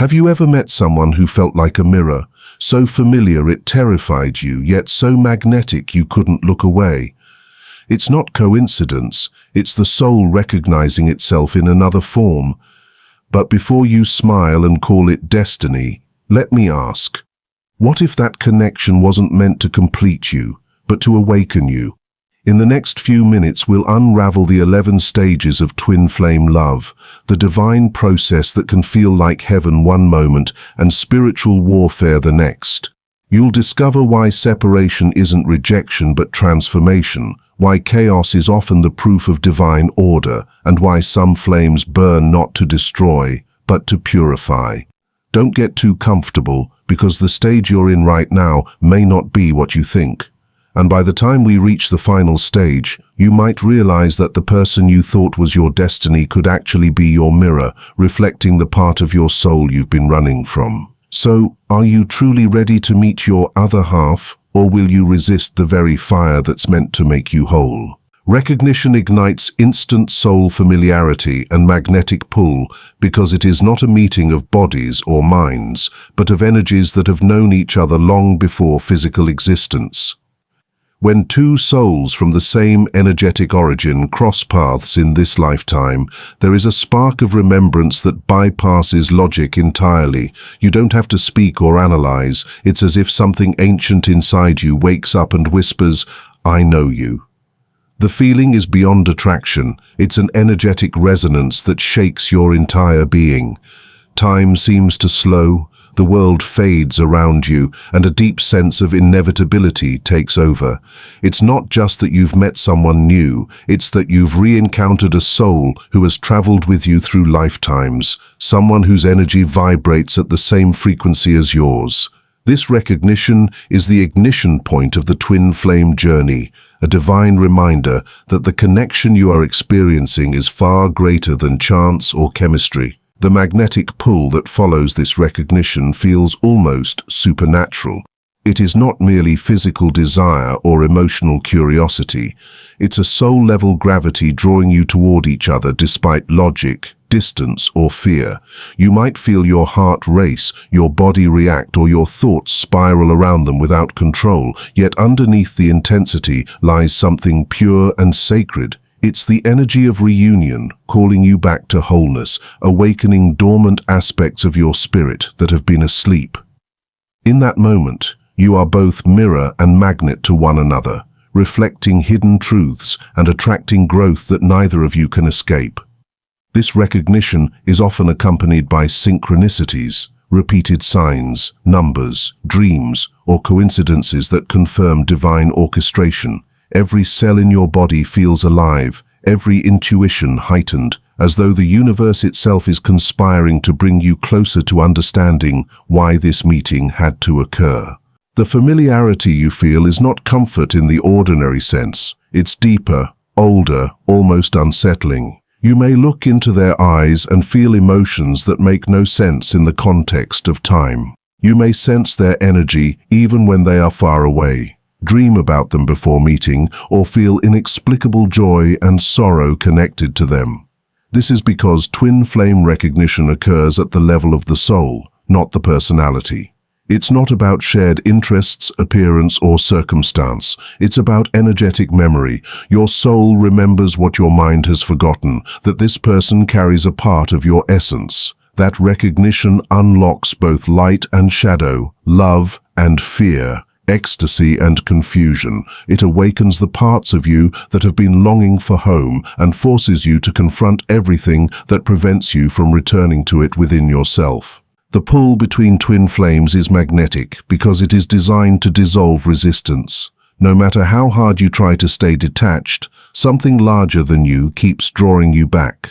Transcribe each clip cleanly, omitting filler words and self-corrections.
Have you ever met someone who felt like a mirror, so familiar it terrified you, yet so magnetic you couldn't look away? It's not coincidence, it's the soul recognizing itself in another form. But before you smile and call it destiny, let me ask, what if that connection wasn't meant to complete you, but to awaken you? In the next few minutes, we'll unravel the 11 stages of twin flame love, the divine process that can feel like heaven one moment and spiritual warfare the next. You'll discover why separation isn't rejection but transformation, why chaos is often the proof of divine order, and why some flames burn not to destroy, but to purify. Don't get too comfortable, because the stage you're in right now may not be what you think. And by the time we reach the final stage, you might realize that the person you thought was your destiny could actually be your mirror, reflecting the part of your soul you've been running from. So, are you truly ready to meet your other half, or will you resist the very fire that's meant to make you whole? Recognition ignites instant soul familiarity and magnetic pull because it is not a meeting of bodies or minds, but of energies that have known each other long before physical existence. When two souls from the same energetic origin cross paths in this lifetime, there is a spark of remembrance that bypasses logic entirely. You don't have to speak or analyze. It's as if something ancient inside you wakes up and whispers, "I know you." The feeling is beyond attraction. It's an energetic resonance that shakes your entire being. Time seems to slow. The world fades around you, and a deep sense of inevitability takes over. It's not just that you've met someone new, it's that you've re-encountered a soul who has traveled with you through lifetimes, someone whose energy vibrates at the same frequency as yours. This recognition is the ignition point of the twin flame journey, a divine reminder that the connection you are experiencing is far greater than chance or chemistry. The magnetic pull that follows this recognition feels almost supernatural. It is not merely physical desire or emotional curiosity. It's a soul-level gravity drawing you toward each other despite logic, distance, or fear. You might feel your heart race, your body react, or your thoughts spiral around them without control, yet underneath the intensity lies something pure and sacred. It's the energy of reunion, calling you back to wholeness, awakening dormant aspects of your spirit that have been asleep. In that moment, you are both mirror and magnet to one another, reflecting hidden truths and attracting growth that neither of you can escape. This recognition is often accompanied by synchronicities, repeated signs, numbers, dreams, or coincidences that confirm divine orchestration. Every cell in your body feels alive, every intuition heightened, as though the universe itself is conspiring to bring you closer to understanding why this meeting had to occur. The familiarity you feel is not comfort in the ordinary sense. It's deeper, older, almost unsettling. You may look into their eyes and feel emotions that make no sense in the context of time. You may sense their energy even when they are far away. Dream about them before meeting, or feel inexplicable joy and sorrow connected to them. This is because twin flame recognition occurs at the level of the soul, not the personality. It's not about shared interests, appearance, or circumstance. It's about energetic memory. Your soul remembers what your mind has forgotten, that this person carries a part of your essence. That recognition unlocks both light and shadow, love and fear, ecstasy and confusion. It awakens the parts of you that have been longing for home and forces you to confront everything that prevents you from returning to it within yourself. The pull between twin flames is magnetic because it is designed to dissolve resistance. No matter how hard you try to stay detached, something larger than you keeps drawing you back.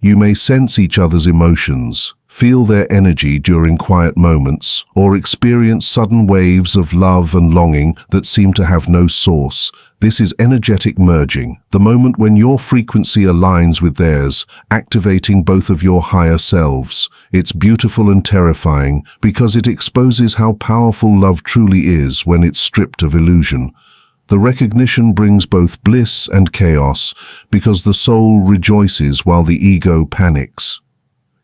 You may sense each other's emotions, feel their energy during quiet moments, or experience sudden waves of love and longing that seem to have no source. This is energetic merging, the moment when your frequency aligns with theirs, activating both of your higher selves. It's beautiful and terrifying because it exposes how powerful love truly is when it's stripped of illusion. The recognition brings both bliss and chaos because the soul rejoices while the ego panics.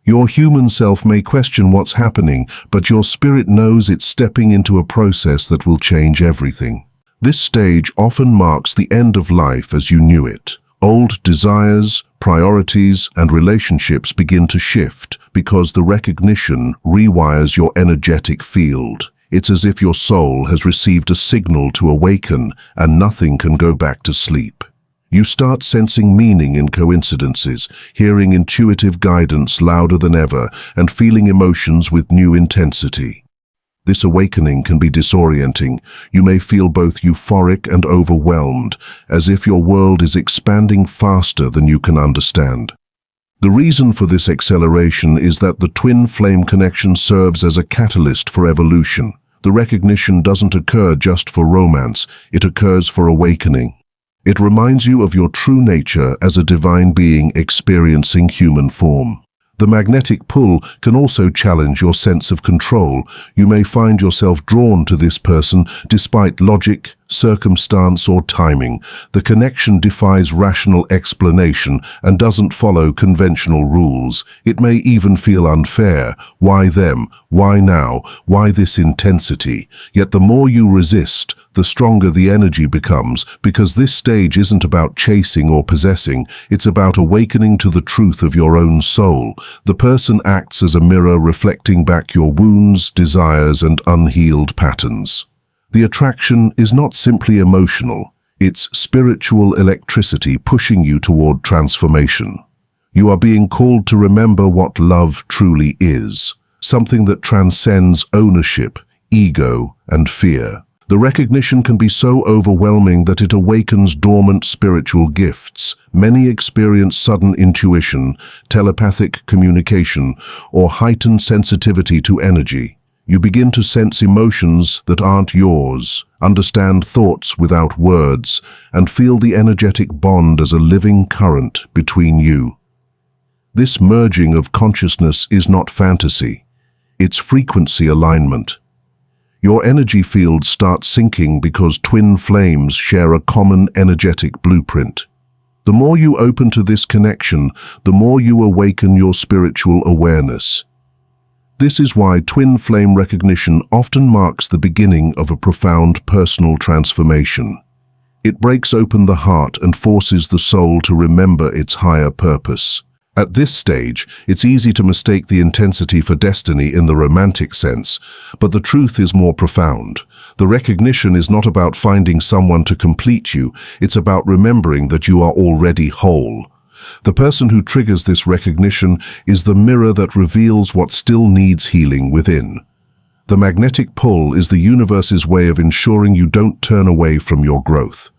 Your human self may question what's happening, but your spirit knows it's stepping into a process that will change everything. This stage often marks the end of life as you knew it. Old desires, priorities, and relationships begin to shift because the recognition rewires your energetic field. It's as if your soul has received a signal to awaken and nothing can go back to sleep. You start sensing meaning in coincidences, hearing intuitive guidance louder than ever, and feeling emotions with new intensity. This awakening can be disorienting. You may feel both euphoric and overwhelmed, as if your world is expanding faster than you can understand. The reason for this acceleration is that the twin flame connection serves as a catalyst for evolution. The recognition doesn't occur just for romance, it occurs for awakening. It reminds you of your true nature as a divine being experiencing human form. The magnetic pull can also challenge your sense of control. You may find yourself drawn to this person despite logic, circumstance, or timing. The connection defies rational explanation and doesn't follow conventional rules. It may even feel unfair. Why them? Why now? Why this intensity? Yet the more you resist, the stronger the energy becomes, because this stage isn't about chasing or possessing, it's about awakening to the truth of your own soul. The person acts as a mirror reflecting back your wounds, desires, and unhealed patterns. The attraction is not simply emotional, it's spiritual electricity pushing you toward transformation. You are being called to remember what love truly is, something that transcends ownership, ego, and fear. The recognition can be so overwhelming that it awakens dormant spiritual gifts. Many experience sudden intuition, telepathic communication, or heightened sensitivity to energy. You begin to sense emotions that aren't yours, understand thoughts without words, and feel the energetic bond as a living current between you. This merging of consciousness is not fantasy, it's frequency alignment. Your energy fields start syncing because twin flames share a common energetic blueprint. The more you open to this connection, the more you awaken your spiritual awareness. This is why twin flame recognition often marks the beginning of a profound personal transformation. It breaks open the heart and forces the soul to remember its higher purpose. At this stage, it's easy to mistake the intensity for destiny in the romantic sense, but the truth is more profound. The recognition is not about finding someone to complete you, it's about remembering that you are already whole. The person who triggers this recognition is the mirror that reveals what still needs healing within. The magnetic pull is the universe's way of ensuring you don't turn away from your growth.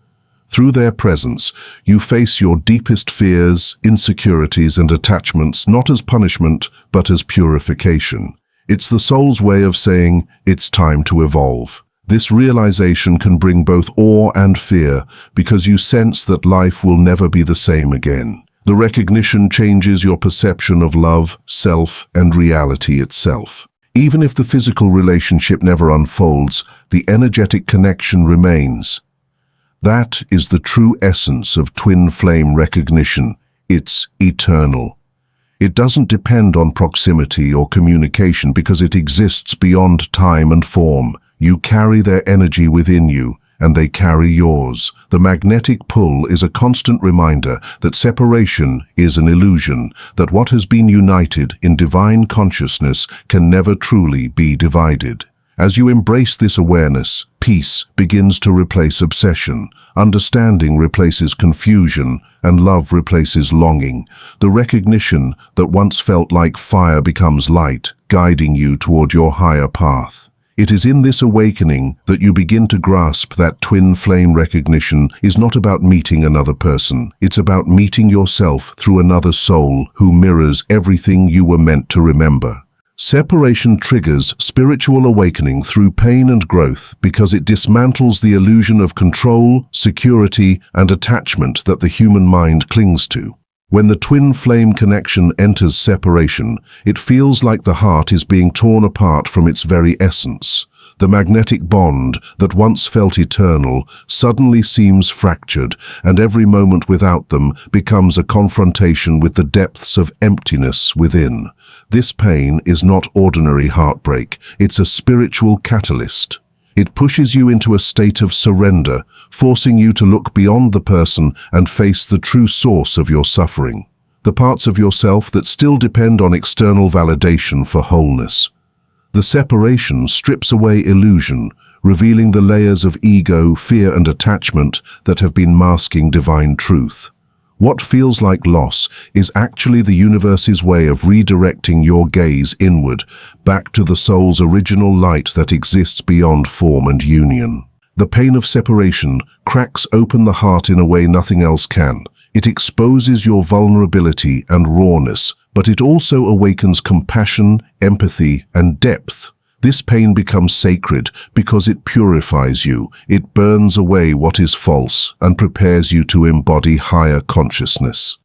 Through their presence, you face your deepest fears, insecurities, and attachments not as punishment, but as purification. It's the soul's way of saying, it's time to evolve. This realization can bring both awe and fear because you sense that life will never be the same again. The recognition changes your perception of love, self, and reality itself. Even if the physical relationship never unfolds, the energetic connection remains. That is the true essence of twin flame recognition. It's eternal. It doesn't depend on proximity or communication because it exists beyond time and form. You carry their energy within you, and they carry yours. The magnetic pull is a constant reminder that separation is an illusion, that what has been united in divine consciousness can never truly be divided. As you embrace this awareness, peace begins to replace obsession, understanding replaces confusion, and love replaces longing. The recognition that once felt like fire becomes light, guiding you toward your higher path. It is in this awakening that you begin to grasp that twin flame recognition is not about meeting another person. It's about meeting yourself through another soul who mirrors everything you were meant to remember. Separation triggers spiritual awakening through pain and growth because it dismantles the illusion of control, security, and attachment that the human mind clings to. When the twin flame connection enters separation, it feels like the heart is being torn apart from its very essence. The magnetic bond that once felt eternal suddenly seems fractured, and every moment without them becomes a confrontation with the depths of emptiness within. This pain is not ordinary heartbreak, it's a spiritual catalyst. It pushes you into a state of surrender, forcing you to look beyond the person and face the true source of your suffering, the parts of yourself that still depend on external validation for wholeness. The separation strips away illusion, revealing the layers of ego, fear, and attachment that have been masking divine truth. What feels like loss is actually the universe's way of redirecting your gaze inward, back to the soul's original light that exists beyond form and union. The pain of separation cracks open the heart in a way nothing else can. It exposes your vulnerability and rawness, but it also awakens compassion, empathy, and depth. This pain becomes sacred because it purifies you, it burns away what is false, and prepares you to embody higher consciousness.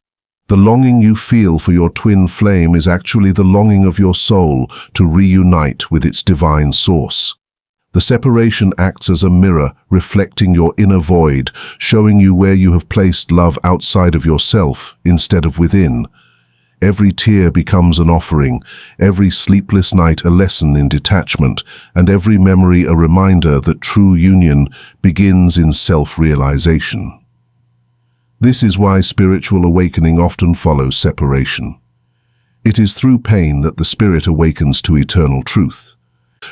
The longing you feel for your twin flame is actually the longing of your soul to reunite with its divine source. The separation acts as a mirror, reflecting your inner void, showing you where you have placed love outside of yourself instead of within. Every tear becomes an offering, every sleepless night a lesson in detachment, and every memory a reminder that true union begins in self-realization. This is why spiritual awakening often follows separation. It is through pain that the spirit awakens to eternal truth.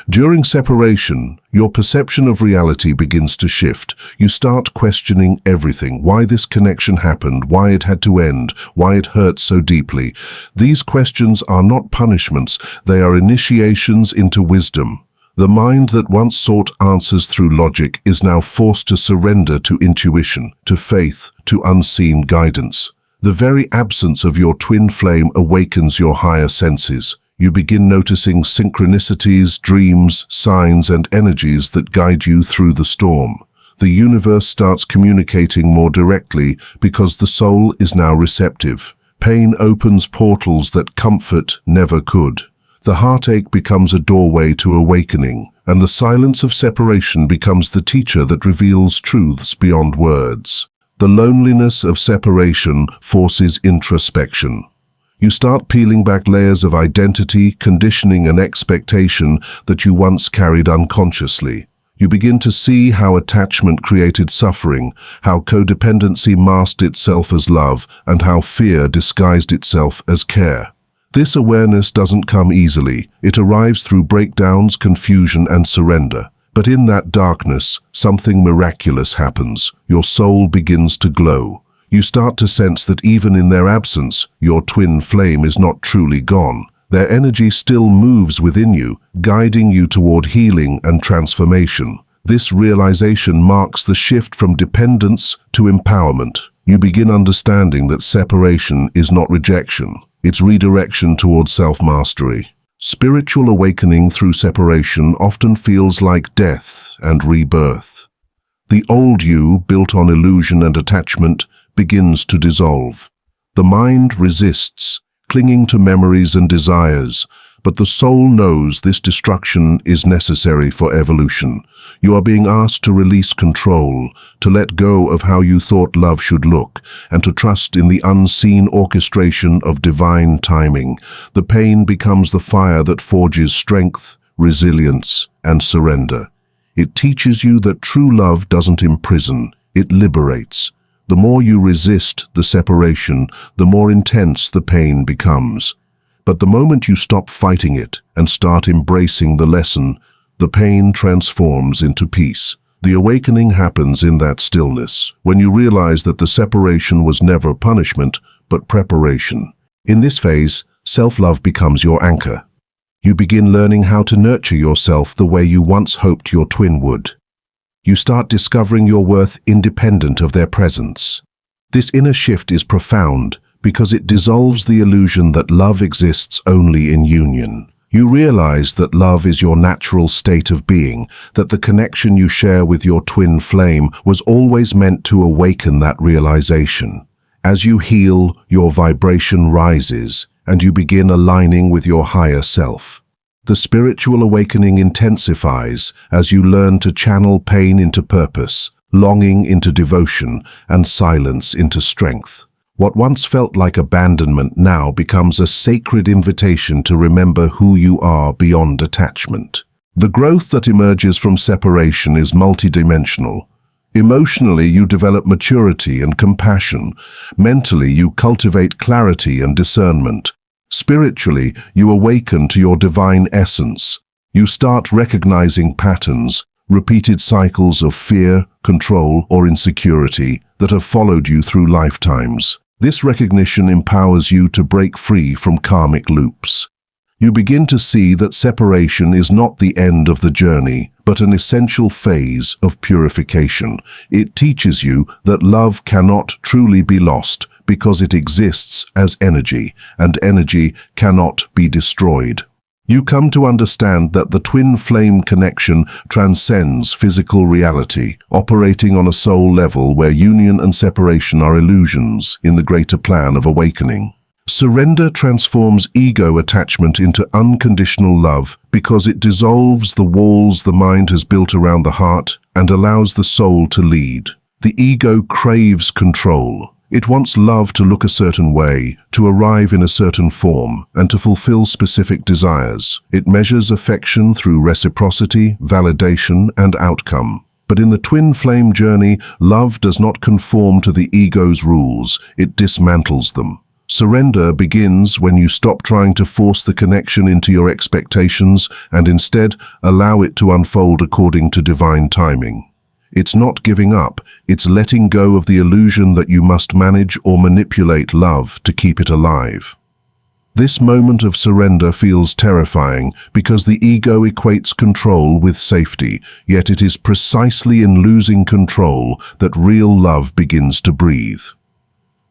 During separation, your perception of reality begins to shift. You start questioning everything, why this connection happened, why it had to end, why it hurt so deeply. These questions are not punishments, they are initiations into wisdom. The mind that once sought answers through logic is now forced to surrender to intuition, to faith, to unseen guidance. The very absence of your twin flame awakens your higher senses. You begin noticing synchronicities, dreams, signs, and energies that guide you through the storm. The universe starts communicating more directly because the soul is now receptive. Pain opens portals that comfort never could. The heartache becomes a doorway to awakening, and the silence of separation becomes the teacher that reveals truths beyond words. The loneliness of separation forces introspection. You start peeling back layers of identity, conditioning, and expectation that you once carried unconsciously. You begin to see how attachment created suffering, how codependency masked itself as love, and how fear disguised itself as care. This awareness doesn't come easily. It arrives through breakdowns, confusion, and surrender. But in that darkness, something miraculous happens. Your soul begins to glow. You start to sense that even in their absence, your twin flame is not truly gone. Their energy still moves within you, guiding you toward healing and transformation. This realization marks the shift from dependence to empowerment. You begin understanding that separation is not rejection. It's redirection toward self-mastery. Spiritual awakening through separation often feels like death and rebirth. The old you, built on illusion and attachment, begins to dissolve. The mind resists, clinging to memories and desires, but the soul knows this destruction is necessary for evolution. You are being asked to release control, to let go of how you thought love should look, and to trust in the unseen orchestration of divine timing. The pain becomes the fire that forges strength, resilience, and surrender. It teaches you that true love doesn't imprison, it liberates. The more you resist the separation, the more intense the pain becomes. But the moment you stop fighting it and start embracing the lesson, the pain transforms into peace. The awakening happens in that stillness, when you realize that the separation was never punishment, but preparation. In this phase, self-love becomes your anchor. You begin learning how to nurture yourself the way you once hoped your twin would. You start discovering your worth independent of their presence. This inner shift is profound because it dissolves the illusion that love exists only in union. You realize that love is your natural state of being, that the connection you share with your twin flame was always meant to awaken that realization. As you heal, your vibration rises, and you begin aligning with your higher self. The spiritual awakening intensifies as you learn to channel pain into purpose, longing into devotion, and silence into strength. What once felt like abandonment now becomes a sacred invitation to remember who you are beyond attachment. The growth that emerges from separation is multidimensional. Emotionally, you develop maturity and compassion. Mentally, you cultivate clarity and discernment. Spiritually, you awaken to your divine essence. You start recognizing patterns, repeated cycles of fear, control, or insecurity that have followed you through lifetimes. This recognition empowers you to break free from karmic loops. You begin to see that separation is not the end of the journey, but an essential phase of purification. It teaches you that love cannot truly be lost because it exists as energy, and energy cannot be destroyed. You come to understand that the twin flame connection transcends physical reality, operating on a soul level where union and separation are illusions in the greater plan of awakening. Surrender transforms ego attachment into unconditional love because it dissolves the walls the mind has built around the heart and allows the soul to lead. The ego craves control. It wants love to look a certain way, to arrive in a certain form, and to fulfill specific desires. It measures affection through reciprocity, validation, and outcome. But in the twin flame journey, love does not conform to the ego's rules, it dismantles them. Surrender begins when you stop trying to force the connection into your expectations and instead allow it to unfold according to divine timing. It's not giving up, it's letting go of the illusion that you must manage or manipulate love to keep it alive. This moment of surrender feels terrifying because the ego equates control with safety, yet it is precisely in losing control that real love begins to breathe.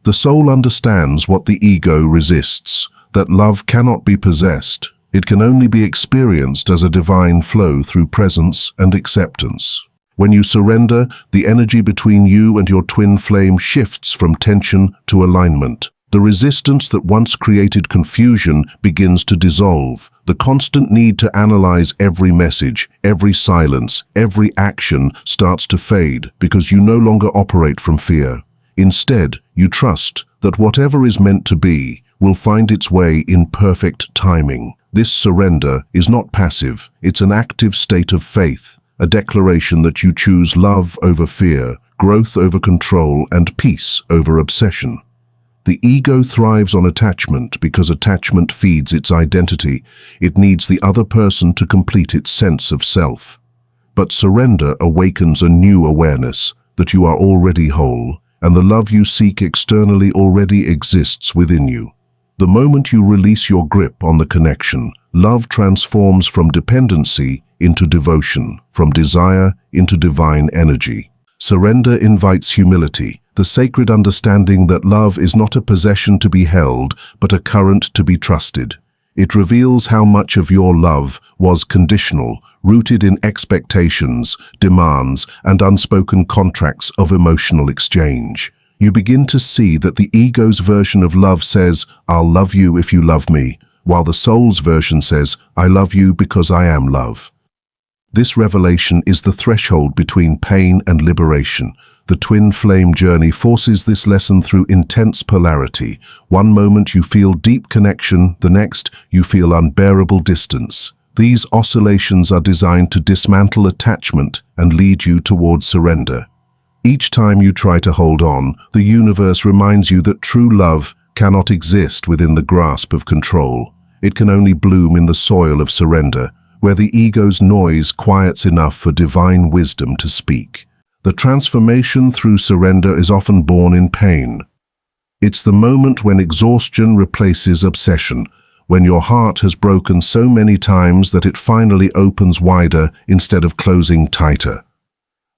The soul understands what the ego resists, that love cannot be possessed. It can only be experienced as a divine flow through presence and acceptance. When you surrender, the energy between you and your twin flame shifts from tension to alignment. The resistance that once created confusion begins to dissolve. The constant need to analyze every message, every silence, every action starts to fade because you no longer operate from fear. Instead, you trust that whatever is meant to be will find its way in perfect timing. This surrender is not passive, it's an active state of faith. A declaration that you choose love over fear, growth over control, and peace over obsession. The ego thrives on attachment because attachment feeds its identity. It needs the other person to complete its sense of self. But surrender awakens a new awareness that you are already whole, and the love you seek externally already exists within you. The moment you release your grip on the connection, love transforms from dependency into devotion, from desire into divine energy. Surrender invites humility, the sacred understanding that love is not a possession to be held, but a current to be trusted. It reveals how much of your love was conditional, rooted in expectations, demands, and unspoken contracts of emotional exchange. You begin to see that the ego's version of love says, "I'll love you if you love me," while the soul's version says, "I love you because I am love." This revelation is the threshold between pain and liberation. The twin flame journey forces this lesson through intense polarity. One moment you feel deep connection, the next you feel unbearable distance. These oscillations are designed to dismantle attachment and lead you towards surrender. Each time you try to hold on, the universe reminds you that true love cannot exist within the grasp of control. It can only bloom in the soil of surrender, where the ego's noise quiets enough for divine wisdom to speak. The transformation through surrender is often born in pain. It's the moment when exhaustion replaces obsession, when your heart has broken so many times that it finally opens wider instead of closing tighter.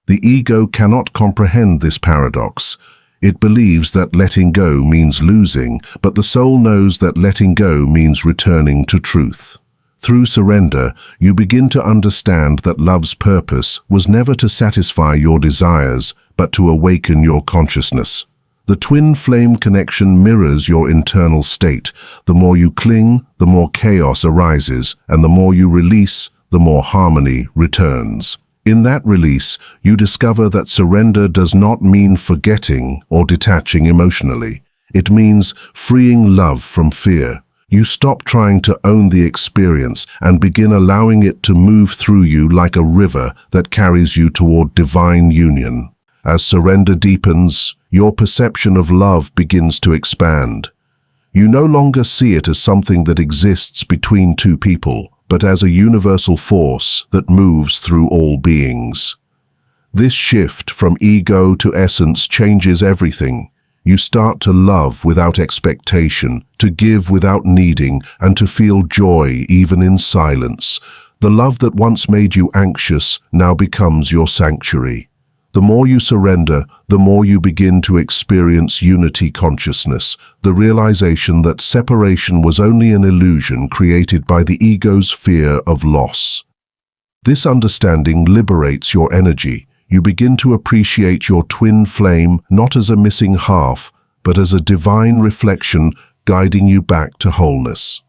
The ego cannot comprehend this paradox. It believes that letting go means losing, but the soul knows that letting go means returning to truth. Through surrender, you begin to understand that love's purpose was never to satisfy your desires, but to awaken your consciousness. The twin flame connection mirrors your internal state. The more you cling, the more chaos arises, and the more you release, the more harmony returns. In that release, you discover that surrender does not mean forgetting or detaching emotionally. It means freeing love from fear. You stop trying to own the experience and begin allowing it to move through you like a river that carries you toward divine union. As surrender deepens, your perception of love begins to expand. You no longer see it as something that exists between two people, but as a universal force that moves through all beings. This shift from ego to essence changes everything. You start to love without expectation, to give without needing, and to feel joy even in silence. The love that once made you anxious now becomes your sanctuary. The more you surrender, the more you begin to experience unity consciousness, the realization that separation was only an illusion created by the ego's fear of loss. This understanding liberates your energy. You begin to appreciate your twin flame not as a missing half, but as a divine reflection guiding you back to wholeness.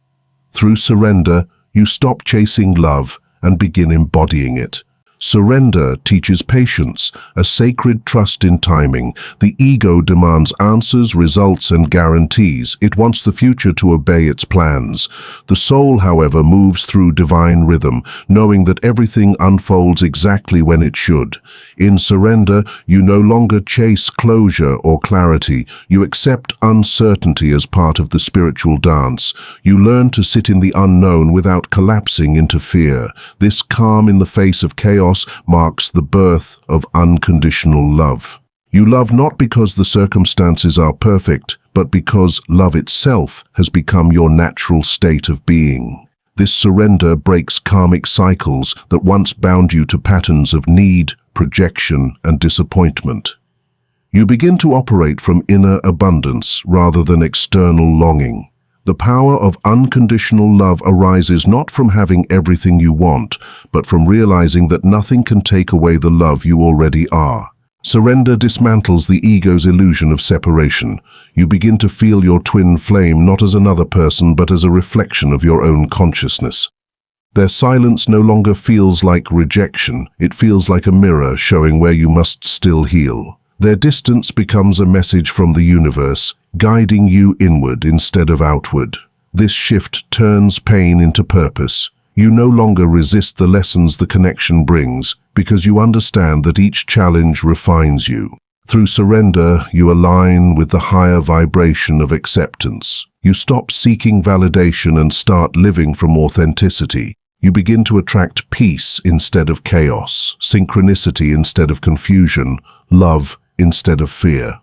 Through surrender, you stop chasing love and begin embodying it. Surrender teaches patience, a sacred trust in timing. The ego demands answers, results, and guarantees. It wants the future to obey its plans. The soul, however, moves through divine rhythm, knowing that everything unfolds exactly when it should. In surrender, you no longer chase closure or clarity. You accept uncertainty as part of the spiritual dance. You learn to sit in the unknown without collapsing into fear. This calm in the face of chaos marks the birth of unconditional love. You love not because the circumstances are perfect, but because love itself has become your natural state of being. This surrender breaks karmic cycles that once bound you to patterns of need, projection, and disappointment. You begin to operate from inner abundance rather than external longing. The power of unconditional love arises not from having everything you want, but from realizing that nothing can take away the love you already are. Surrender dismantles the ego's illusion of separation. You begin to feel your twin flame not as another person, but as a reflection of your own consciousness. Their silence no longer feels like rejection. It feels like a mirror showing where you must still heal. Their distance becomes a message from the universe, guiding you inward instead of outward. This shift turns pain into purpose. You no longer resist the lessons the connection brings, because you understand that each challenge refines you. Through surrender, you align with the higher vibration of acceptance. You stop seeking validation and start living from authenticity. You begin to attract peace instead of chaos, synchronicity instead of confusion, love instead of fear.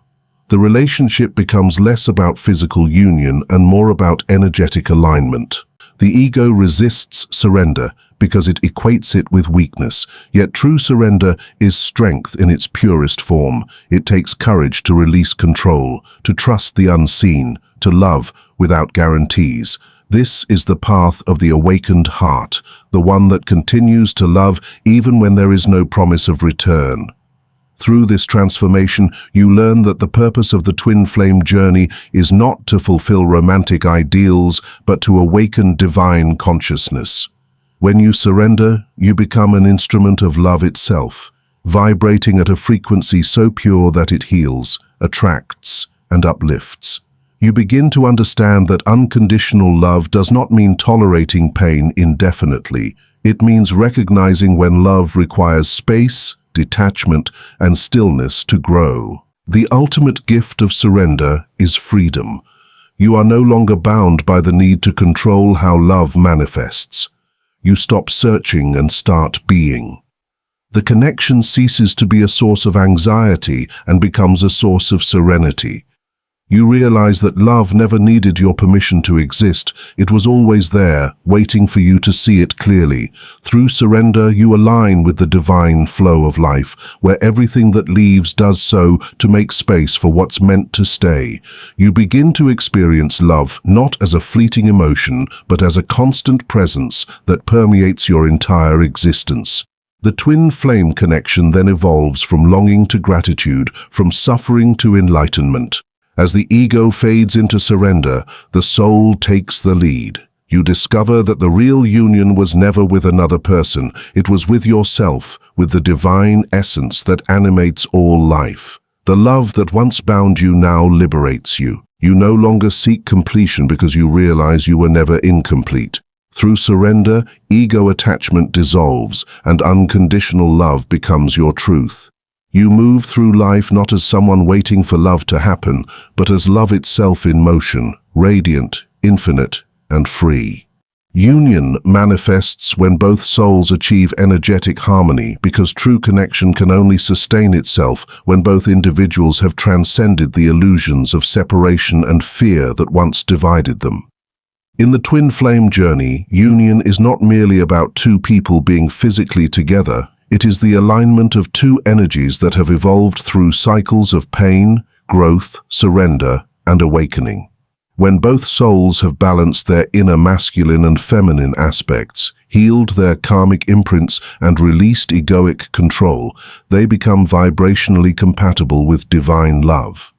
The relationship becomes less about physical union and more about energetic alignment. The ego resists surrender because it equates it with weakness, yet true surrender is strength in its purest form. It takes courage to release control, to trust the unseen, to love without guarantees. This is the path of the awakened heart, the one that continues to love even when there is no promise of return. Through this transformation, you learn that the purpose of the twin flame journey is not to fulfill romantic ideals, but to awaken divine consciousness. When you surrender, you become an instrument of love itself, vibrating at a frequency so pure that it heals, attracts, and uplifts. You begin to understand that unconditional love does not mean tolerating pain indefinitely. It means recognizing when love requires space, detachment, and stillness to grow. The ultimate gift of surrender is freedom. You are no longer bound by the need to control how love manifests. You stop searching and start being. The connection ceases to be a source of anxiety and becomes a source of serenity. You realize that love never needed your permission to exist. It was always there, waiting for you to see it clearly. Through surrender, you align with the divine flow of life, where everything that leaves does so to make space for what's meant to stay. You begin to experience love not as a fleeting emotion, but as a constant presence that permeates your entire existence. The twin flame connection then evolves from longing to gratitude, from suffering to enlightenment. As the ego fades into surrender, the soul takes the lead. You discover that the real union was never with another person. It was with yourself, with the divine essence that animates all life. The love that once bound you now liberates you. You no longer seek completion because you realize you were never incomplete. Through surrender, ego attachment dissolves and unconditional love becomes your truth. You move through life not as someone waiting for love to happen, but as love itself in motion, radiant, infinite, and free. Union manifests when both souls achieve energetic harmony because true connection can only sustain itself when both individuals have transcended the illusions of separation and fear that once divided them. In the twin flame journey, union is not merely about two people being physically together, it is the alignment of two energies that have evolved through cycles of pain, growth, surrender, and awakening. When both souls have balanced their inner masculine and feminine aspects, healed their karmic imprints, and released egoic control, they become vibrationally compatible with divine love.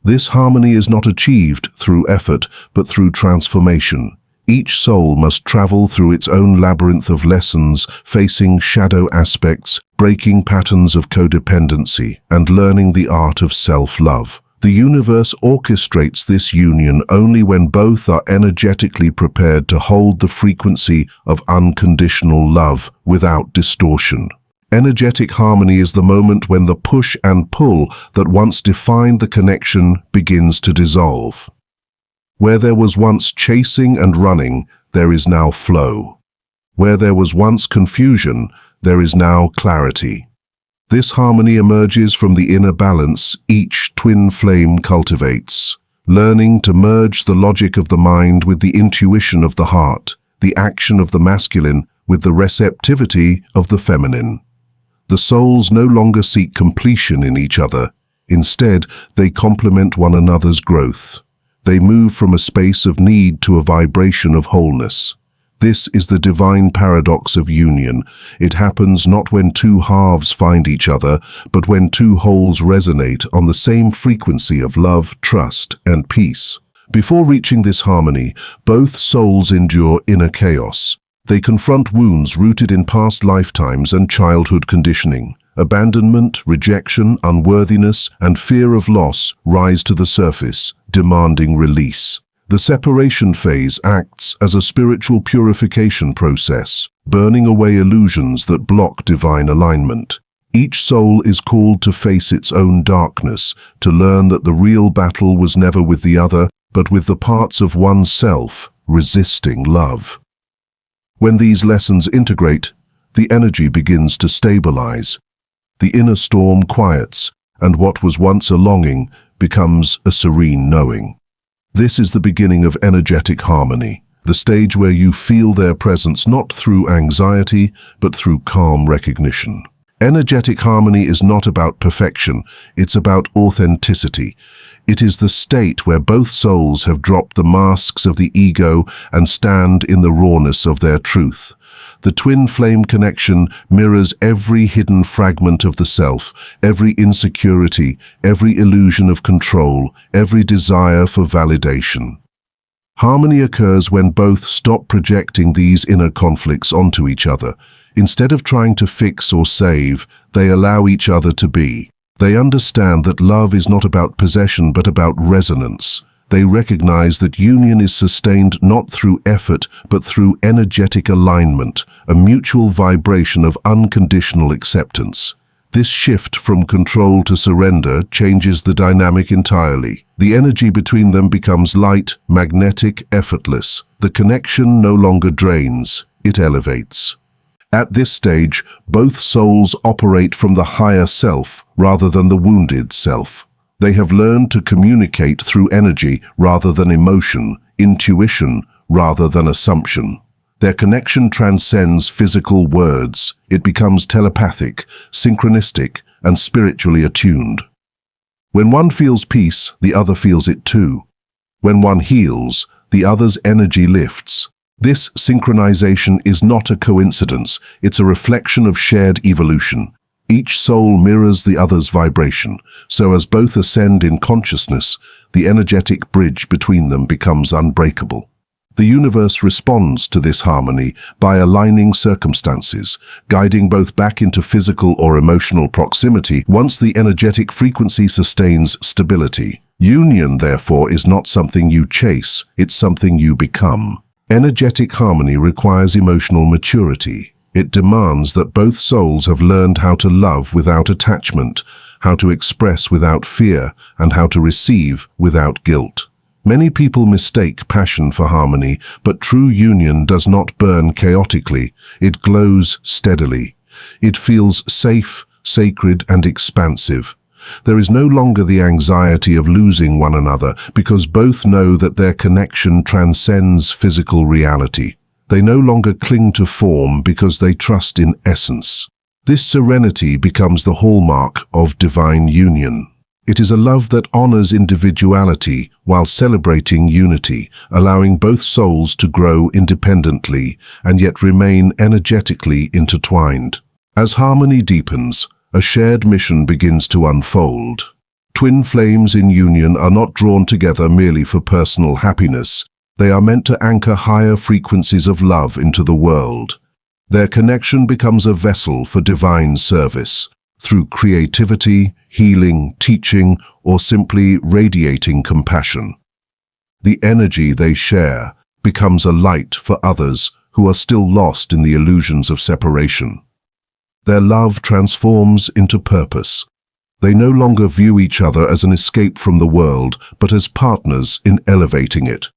This harmony is not achieved through effort, but through transformation. Each soul must travel through its own labyrinth of lessons, facing shadow aspects, breaking patterns of codependency, and learning the art of self-love. The universe orchestrates this union only when both are energetically prepared to hold the frequency of unconditional love without distortion. Energetic harmony is the moment when the push and pull that once defined the connection begins to dissolve. Where there was once chasing and running, there is now flow. Where there was once confusion, there is now clarity. This harmony emerges from the inner balance each twin flame cultivates, learning to merge the logic of the mind with the intuition of the heart, the action of the masculine with the receptivity of the feminine. The souls no longer seek completion in each other. Instead, they complement one another's growth. They move from a space of need to a vibration of wholeness. This is the divine paradox of union. It happens not when two halves find each other, but when two wholes resonate on the same frequency of love, trust, and peace. Before reaching this harmony, both souls endure inner chaos. They confront wounds rooted in past lifetimes and childhood conditioning. Abandonment, rejection, unworthiness, and fear of loss rise to the surface, demanding release. The separation phase acts as a spiritual purification process, burning away illusions that block divine alignment. Each soul is called to face its own darkness, to learn that the real battle was never with the other, but with the parts of oneself resisting love. When these lessons integrate, the energy begins to stabilize. The inner storm quiets, and what was once a longing becomes a serene knowing. This is the beginning of energetic harmony, the stage where you feel their presence not through anxiety, but through calm recognition. Energetic harmony is not about perfection, it's about authenticity. It is the state where both souls have dropped the masks of the ego and stand in the rawness of their truth. The twin flame connection mirrors every hidden fragment of the self, every insecurity, every illusion of control, every desire for validation. Harmony occurs when both stop projecting these inner conflicts onto each other. Instead of trying to fix or save, they allow each other to be. They understand that love is not about possession but about resonance. They recognize that union is sustained not through effort but through energetic alignment, a mutual vibration of unconditional acceptance. This shift from control to surrender changes the dynamic entirely. The energy between them becomes light, magnetic, effortless. The connection no longer drains, it elevates. At this stage, both souls operate from the higher self rather than the wounded self. They have learned to communicate through energy rather than emotion, intuition rather than assumption. Their connection transcends physical words. It becomes telepathic, synchronistic, and spiritually attuned. When one feels peace, the other feels it too. When one heals, the other's energy lifts. This synchronization is not a coincidence, it's a reflection of shared evolution. Each soul mirrors the other's vibration, so as both ascend in consciousness, the energetic bridge between them becomes unbreakable. The universe responds to this harmony by aligning circumstances, guiding both back into physical or emotional proximity once the energetic frequency sustains stability. Union, therefore, is not something you chase, it's something you become. Energetic harmony requires emotional maturity. It demands that both souls have learned how to love without attachment, how to express without fear, and how to receive without guilt. Many people mistake passion for harmony, but true union does not burn chaotically. It glows steadily. It feels safe, sacred, and expansive. There is no longer the anxiety of losing one another because both know that their connection transcends physical reality. They no longer cling to form because they trust in essence. This serenity becomes the hallmark of divine union. It is a love that honors individuality while celebrating unity, allowing both souls to grow independently and yet remain energetically intertwined. As harmony deepens, a shared mission begins to unfold. Twin flames in union are not drawn together merely for personal happiness. They are meant to anchor higher frequencies of love into the world. Their connection becomes a vessel for divine service, through creativity, healing, teaching, or simply radiating compassion. The energy they share becomes a light for others who are still lost in the illusions of separation. Their love transforms into purpose. They no longer view each other as an escape from the world, but as partners in elevating it.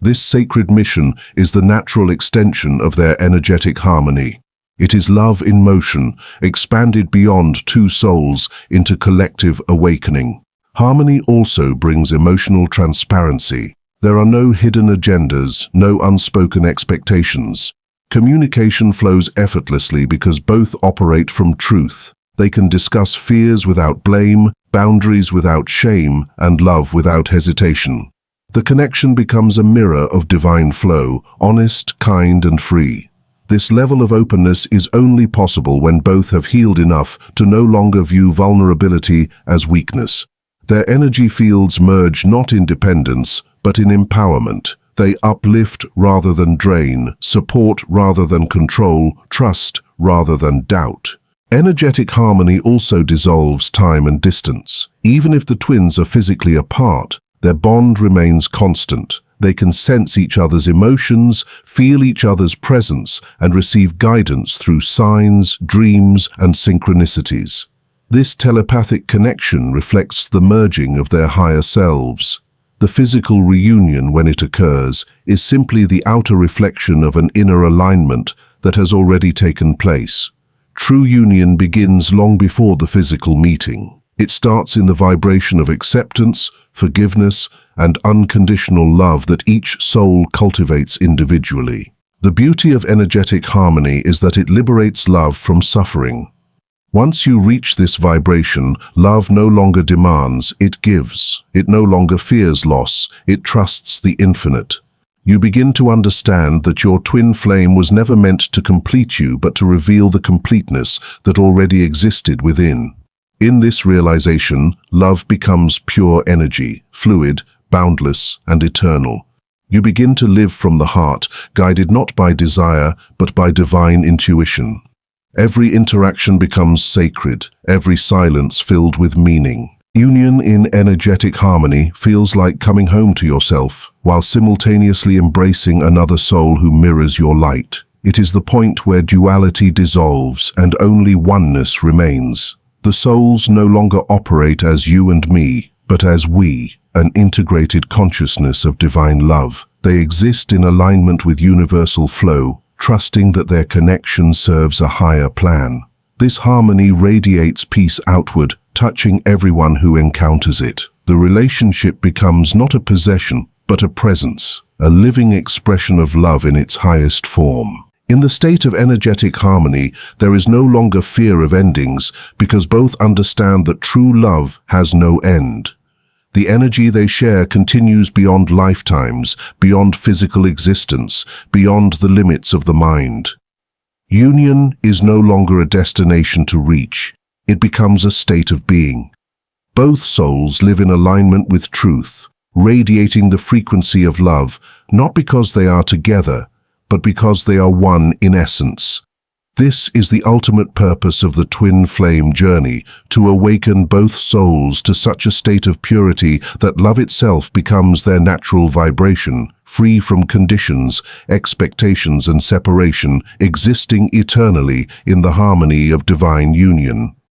This sacred mission is the natural extension of their energetic harmony. It is love in motion, expanded beyond two souls into collective awakening. Harmony also brings emotional transparency. There are no hidden agendas, no unspoken expectations. Communication flows effortlessly because both operate from truth. They can discuss fears without blame, boundaries without shame, and love without hesitation. The connection becomes a mirror of divine flow, honest, kind, and free. This level of openness is only possible when both have healed enough to no longer view vulnerability as weakness. Their energy fields merge not in dependence, but in empowerment. They uplift rather than drain, support rather than control, trust rather than doubt. Energetic harmony also dissolves time and distance. Even if the twins are physically apart, their bond remains constant. They can sense each other's emotions, feel each other's presence, and receive guidance through signs, dreams, and synchronicities. This telepathic connection reflects the merging of their higher selves. The physical reunion, when it occurs, is simply the outer reflection of an inner alignment that has already taken place. True union begins long before the physical meeting. It starts in the vibration of acceptance, forgiveness, and unconditional love that each soul cultivates individually. The beauty of energetic harmony is that it liberates love from suffering. Once you reach this vibration, love no longer demands, it gives. It no longer fears loss, it trusts the infinite. You begin to understand that your twin flame was never meant to complete you, but to reveal the completeness that already existed within. In this realization, love becomes pure energy, fluid, boundless, and eternal. You begin to live from the heart, guided not by desire, but by divine intuition. Every interaction becomes sacred, every silence filled with meaning. Union in energetic harmony feels like coming home to yourself, while simultaneously embracing another soul who mirrors your light. It is the point where duality dissolves and only oneness remains. The souls no longer operate as you and me, but as we, an integrated consciousness of divine love. They exist in alignment with universal flow, trusting that their connection serves a higher plan. This harmony radiates peace outward, touching everyone who encounters it. The relationship becomes not a possession, but a presence, a living expression of love in its highest form. In the state of energetic harmony, there is no longer fear of endings, because both understand that true love has no end. The energy they share continues beyond lifetimes, beyond physical existence, beyond the limits of the mind. Union is no longer a destination to reach. It becomes a state of being. Both souls live in alignment with truth, radiating the frequency of love, not because they are together, but because they are one in essence. This is the ultimate purpose of the twin flame journey, to awaken both souls to such a state of purity that love itself becomes their natural vibration, free from conditions, expectations and separation, existing eternally in the harmony of divine union.